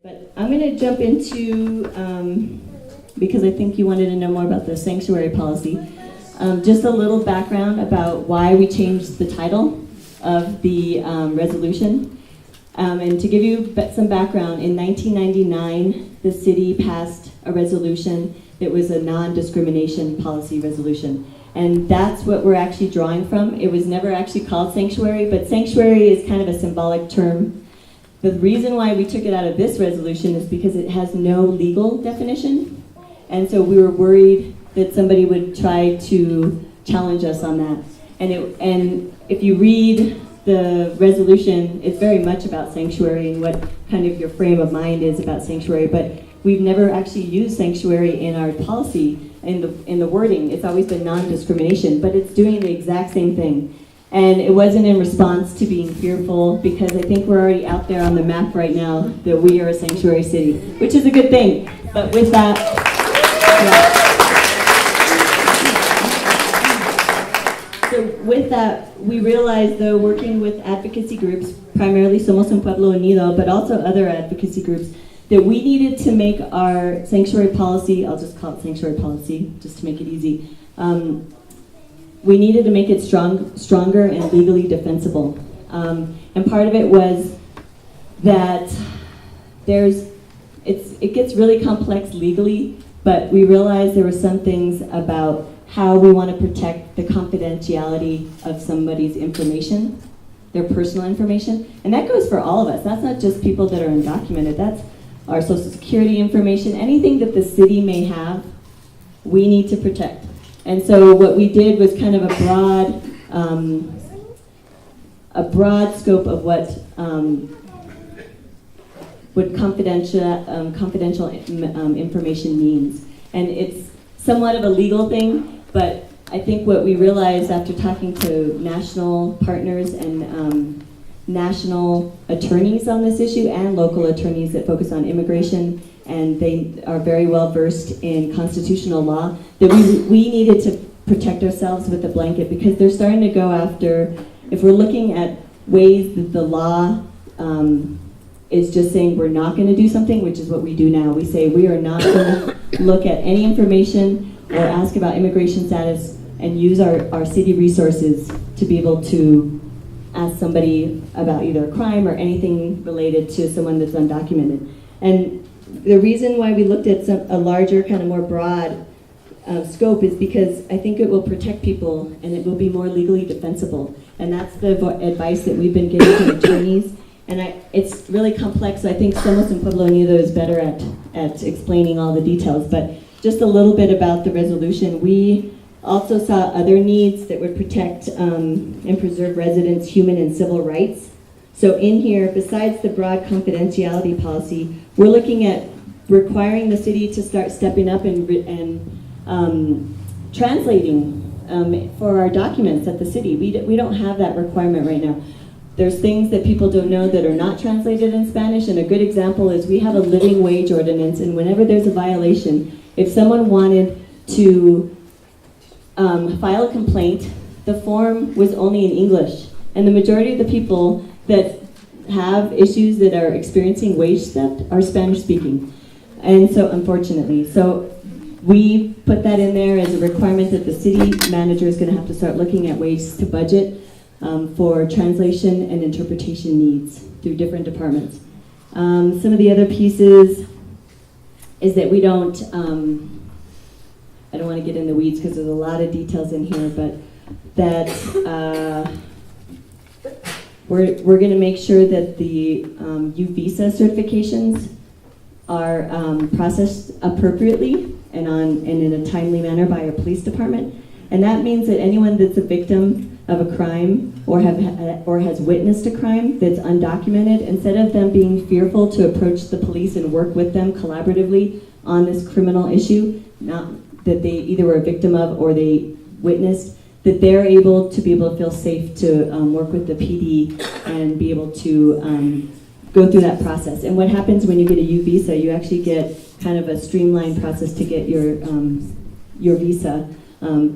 But I'm going to jump into, because I think you wanted to know more about the sanctuary policy, just a little background about why we changed the title of the resolution. And to give you some background, in 1999, the city passed a resolution that was a non-discrimination policy resolution. And that's what we're actually drawing from. It was never actually called sanctuary, but sanctuary is kind of a symbolic term. The reason why we took it out of this resolution is because it has no legal definition. And so we were worried that somebody would try to challenge us on that. And if you read the resolution, it's very much about sanctuary and what kind of your frame of mind is about sanctuary, but we've never actually used sanctuary in our policy, in the wording. It's always been non-discrimination, but it's doing the exact same thing. And it wasn't in response to being fearful, because I think we're already out there on the map right now that we are a sanctuary city, which is a good thing. But with that, So with that, we realized, though, working with advocacy groups, primarily Somos un Pueblo Unido, but also other advocacy groups, that we needed to make our sanctuary policy, I'll just call it sanctuary policy, just to make it easy, we needed to make it stronger and legally defensible. And part of it was that it gets really complex legally, but we realized there were some things about how we want to protect the confidentiality of somebody's information, their personal information. And that goes for all of us. That's not just people that are undocumented. That's our social security information. Anything that the city may have, we need to protect. And so what we did was kind of a broad scope of what confidential information means. And it's somewhat of a legal thing, but I think what we realized after talking to national partners and national attorneys on this issue and local attorneys that focus on immigration, and they are very well versed in constitutional law, that we needed to protect ourselves with a blanket, because they're starting to go after, if we're looking at ways that the law is just saying we're not going to do something, which is what we do now. We say we are not going to look at any information or ask about immigration status and use our city resources to be able to ask somebody about either a crime or anything related to someone that's undocumented. And the reason why we looked at a larger, kind of more broad scope is because I think it will protect people and it will be more legally defensible. And that's the advice that we've been getting from attorneys. And it's really complex, so I think Somos un Pueblo Unido is better at explaining all the details. But just a little bit about the resolution. We also saw other needs that would protect and preserve residents' human and civil rights. So in here, besides the broad confidentiality policy, we're looking at requiring the city to start stepping up and translating for our documents at the city. We don't have that requirement right now. There's things that people don't know that are not translated in Spanish, and a good example is we have a living wage ordinance, and whenever there's a violation, if someone wanted to file a complaint, the form was only in English, and the majority of the people that have issues that are experiencing wage theft are Spanish speaking. And so, unfortunately, we put that in there as a requirement that the city manager is going to have to start looking at ways to budget for translation and interpretation needs through different departments. Some of the other pieces is that we don't, I don't want to get in the weeds because there's a lot of details in here, but that we're going to make sure that the U visa certifications are processed appropriately and in a timely manner by our police department. And that means that anyone that's a victim of a crime or has witnessed a crime that's undocumented, instead of them being fearful to approach the police and work with them collaboratively on this criminal issue, not that they either were a victim of or they witnessed, that they're able to feel safe to work with the PD and be able to go through that process. And what happens when you get a U visa, you actually get kind of a streamlined process to get your visa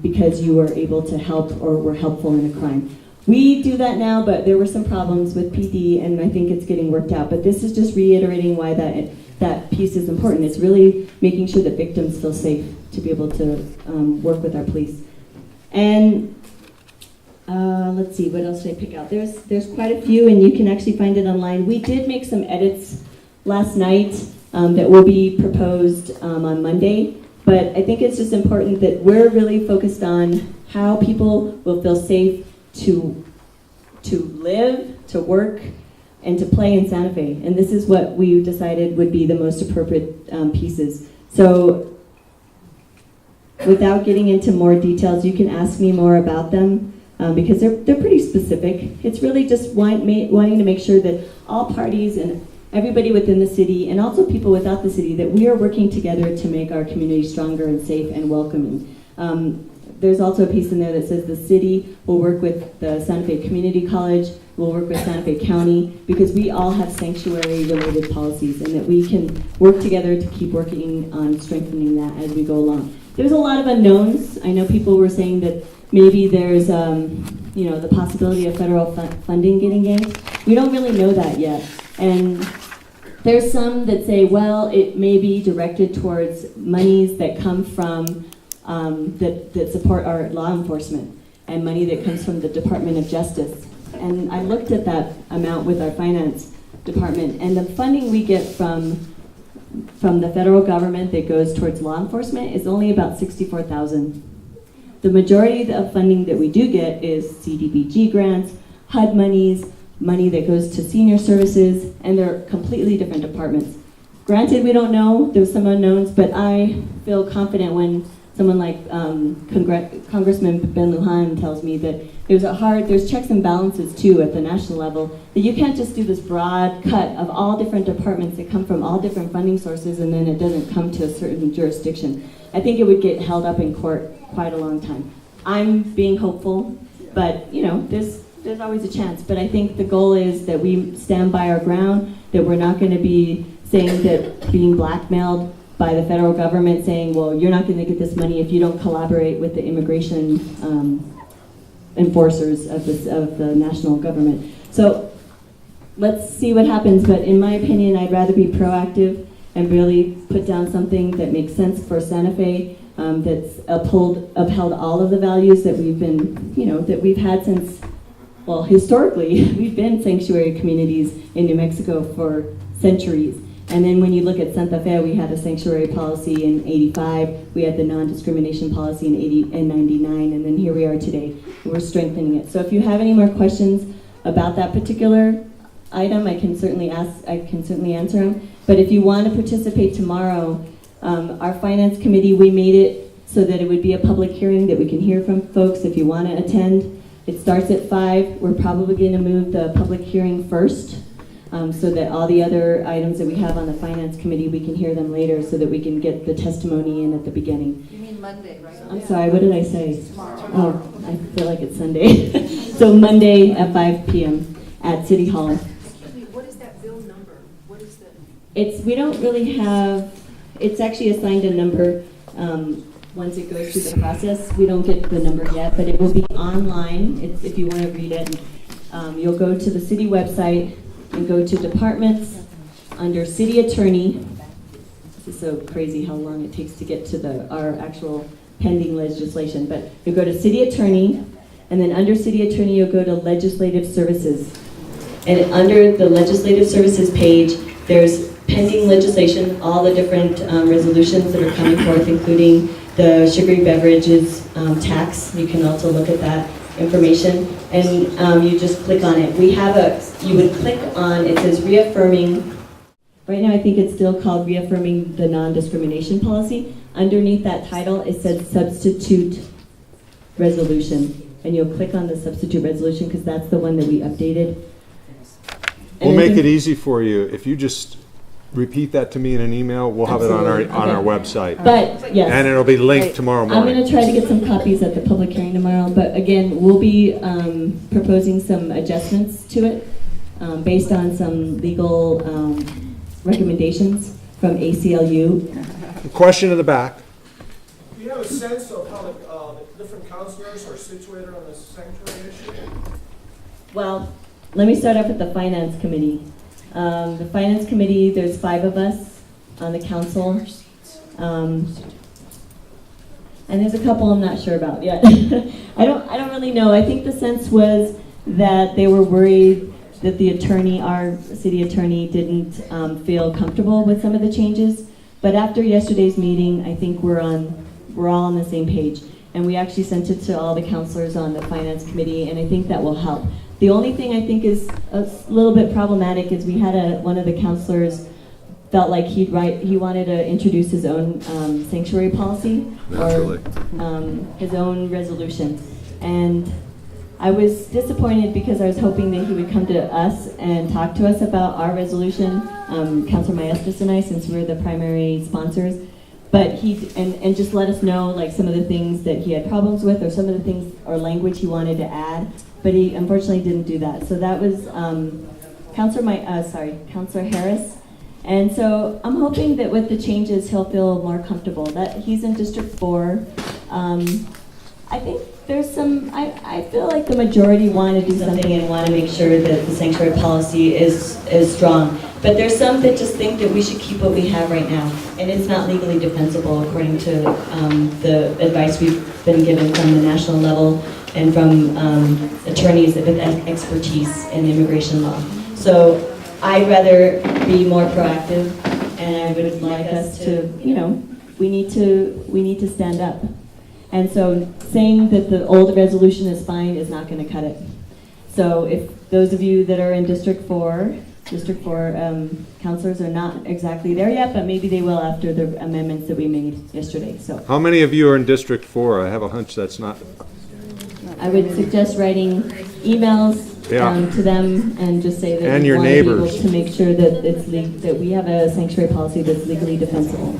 because you were able to help or were helpful in a crime. We do that now, but there were some problems with PD, and I think it's getting worked out. But this is just reiterating why that piece is important. It's really making sure that victims feel safe to be able to work with our police. And let's see, what else did I pick out? There's quite a few, and you can actually find it online. We did make some edits last night that will be proposed on Monday, but I think it's just important that we're really focused on how people will feel safe to live, to work, and to play in Santa Fe. And this is what we decided would be the most appropriate pieces. So without getting into more details, you can ask me more about them because they're pretty specific. It's really just wanting to make sure that all parties and everybody within the city, and also people without the city, that we are working together to make our community stronger and safe and welcoming. There's also a piece in there that says the city will work with the Santa Fe Community College, we'll work with Santa Fe County, because we all have sanctuary-related policies, and that we can work together to keep working on strengthening that as we go along. There's a lot of unknowns. I know people were saying that maybe there's the possibility of federal funding getting yanked. We don't really know that yet. And there's some that say, well, it may be directed towards monies that come from that support our law enforcement, and money that comes from the Department of Justice. And I looked at that amount with our finance department, and the funding we get from the federal government that goes towards law enforcement is only about $64,000. The majority of funding that we do get is CDBG grants, HUD monies, money that goes to senior services, and they're completely different departments. Granted, we don't know, there's some unknowns, but I feel confident when someone like Congressman Ben Lujan tells me that there's checks and balances too at the national level, that you can't just do this broad cut of all different departments that come from all different funding sources and then it doesn't come to a certain jurisdiction. I think it would get held up in court quite a long time. I'm being hopeful, but there's always a chance. But I think the goal is that we stand by our ground, that we're not going to be saying that being blackmailed by the federal government, saying, well, you're not going to get this money if you don't collaborate with the immigration enforcers of the national government. So let's see what happens, but in my opinion, I'd rather be proactive and really put down something that makes sense for Santa Fe, that's upheld all of the values that we've been, that we've had since, well, historically, we've been sanctuary communities in New Mexico for centuries. And then when you look at Santa Fe, we had a sanctuary policy in '85, we had the non-discrimination policy in '99, and then here we are today. We're strengthening it. So if you have any more questions about that particular item, I can certainly answer them. But if you want to participate tomorrow, our finance committee, we made it so that it would be a public hearing that we can hear from folks if you want to attend. It starts at 5. We're probably going to move the public hearing first, so that all the other items that we have on the finance committee, we can hear them later so that we can get the testimony in at the beginning. You mean Monday, right? I'm sorry, what did I say? Tomorrow. Oh, I feel like it's Sunday. So Monday at 5 p.m. at City Hall. Excuse me, what is that bill number? What is the? We don't really have, it's actually assigned a number once it goes through the process. We don't get the number yet, but it will be online. If you want to read it, you'll go to the city website and go to departments under city attorney. This is so crazy how long it takes to get to our actual pending legislation, but you go to city attorney, and then under city attorney you'll go to legislative services, and under the legislative services page there's pending legislation, all the different resolutions that are coming forth, including the sugary beverages tax. You can also look at that information, and you just click on it. You would click on, it says reaffirming, right now I think it's still called reaffirming the non-discrimination policy. Underneath that title it says substitute resolution, and you'll click on the substitute resolution because that's the one that we updated. We'll make it easy for you. If you just repeat that to me in an email, we'll have it on our website. But yes, and it'll be linked tomorrow I'm morning. going to try to get some copies at the public hearing tomorrow, but again, we'll be proposing some adjustments to it based on some legal recommendations from ACLU. Question in the back. Do you have a sense of how the different councilors are situated on the sanctuary issue? Well, let me start off with the Finance Committee. The Finance Committee, there's 5 of us on the council. And there's a couple I'm not sure about yet. I don't really know. I think the sense was that they were worried that the attorney, our city attorney, didn't feel comfortable with some of the changes. But after yesterday's meeting, I think we're all on the same page. And we actually sent it to all the councilors on the Finance Committee, and I think that will help. The only thing I think is a little bit problematic is we had one of the councilors felt like he wanted to introduce his own sanctuary policy or his own resolution. And I was disappointed because I was hoping that he would come to us and talk to us about our resolution, Councilor Maestas and I, since we're the primary sponsors. But and just let us know like some of the things that he had problems with, or some of the things or language he wanted to add. But he unfortunately didn't do that. So that was Councilor Harris. And so I'm hoping that with the changes, he'll feel more comfortable. That he's in District 4. I think there's some, I feel like the majority want to do something and want to make sure that the sanctuary policy is strong. But there's some that just think that we should keep what we have right now. And it's not legally defensible according to the advice we've been given from the national level and from attorneys with expertise in immigration law. So I'd rather be more proactive, and I would like us to, we need to stand up. And so saying that the old resolution is fine is not going to cut it. So if those of you that are in District 4 councilors are not exactly there yet, but maybe they will after the amendments that we made yesterday. So How many of you are in District 4? I have a hunch that's not. I would suggest writing emails to them and just say that And we your want to be neighbors. able to make sure that that we have a sanctuary policy that's legally defensible.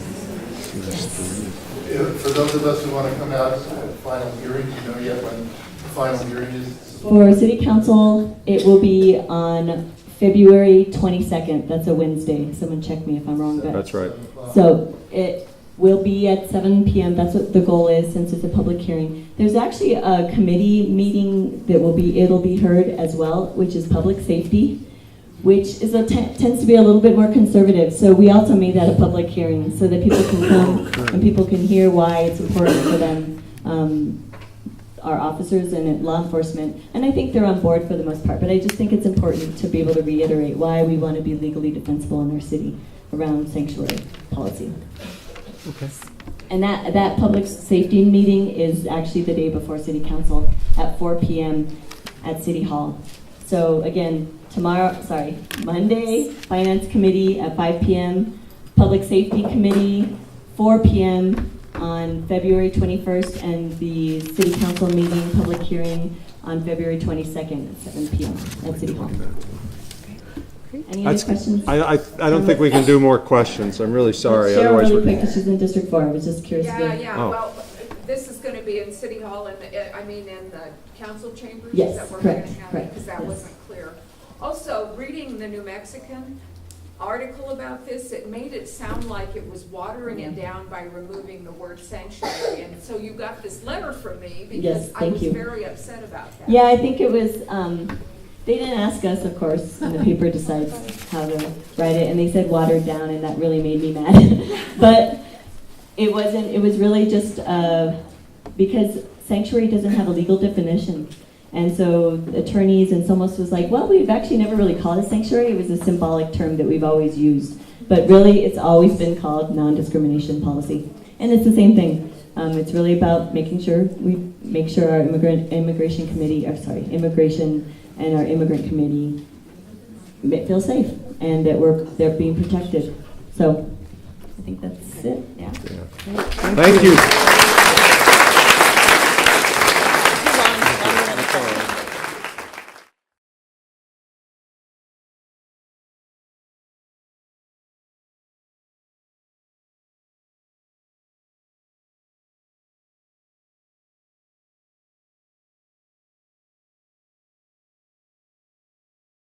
For those of us who want to come out at final hearing, do you know yet when the final hearing is? For City Council, it will be on February 22nd. That's a Wednesday. Someone check me if I'm wrong. But That's right. So it will be at 7 p.m. That's what the goal is, since it's a public hearing. There's actually a committee meeting that it'll be heard as well, which is public safety, which is tends to be a little bit more conservative. So we also made that a public hearing so that people can come and people can hear why it's important for them, our officers and law enforcement. And I think they're on board for the most part, but I just think it's important to be able to reiterate why we want to be legally defensible in our city around sanctuary policy. Okay. And that public safety meeting is actually the day before City Council at 4 p.m. at City Hall. So again, Monday, Finance Committee at 5 p.m., Public Safety Committee, 4 p.m. on February 21st, and the City Council meeting, public hearing on February 22nd at 7 p.m. at City Hall. Any other questions? I don't think we can do more questions. I'm really sorry. Cheryl, Otherwise, really quick, 'cause she's in District 4. I was just curious. Oh. Well, this is going to be in City Hall and, in the council chambers? Yes, Is that where correct, we're going to have correct, it? Because that yes. wasn't clear. Also, reading the New Mexican article about this, it made it sound like it was watering it down by removing the word sanctuary. And so you got this letter from me because Yes, I thank was you. very upset about that. Yeah, I think it was, they didn't ask us, of course, and the paper decides how to write it, and they said watered down, and that really made me mad. But it wasn't, it was really just because sanctuary doesn't have a legal definition. And so attorneys and someone was like, well, we've actually never really called it sanctuary. It was a symbolic term that we've always used. But really, it's always been called non-discrimination policy. And it's the same thing. It's really about making sure we make sure our immigration and our immigrant committee feel safe and that they're being protected. So I think that's it. Yeah. thank you.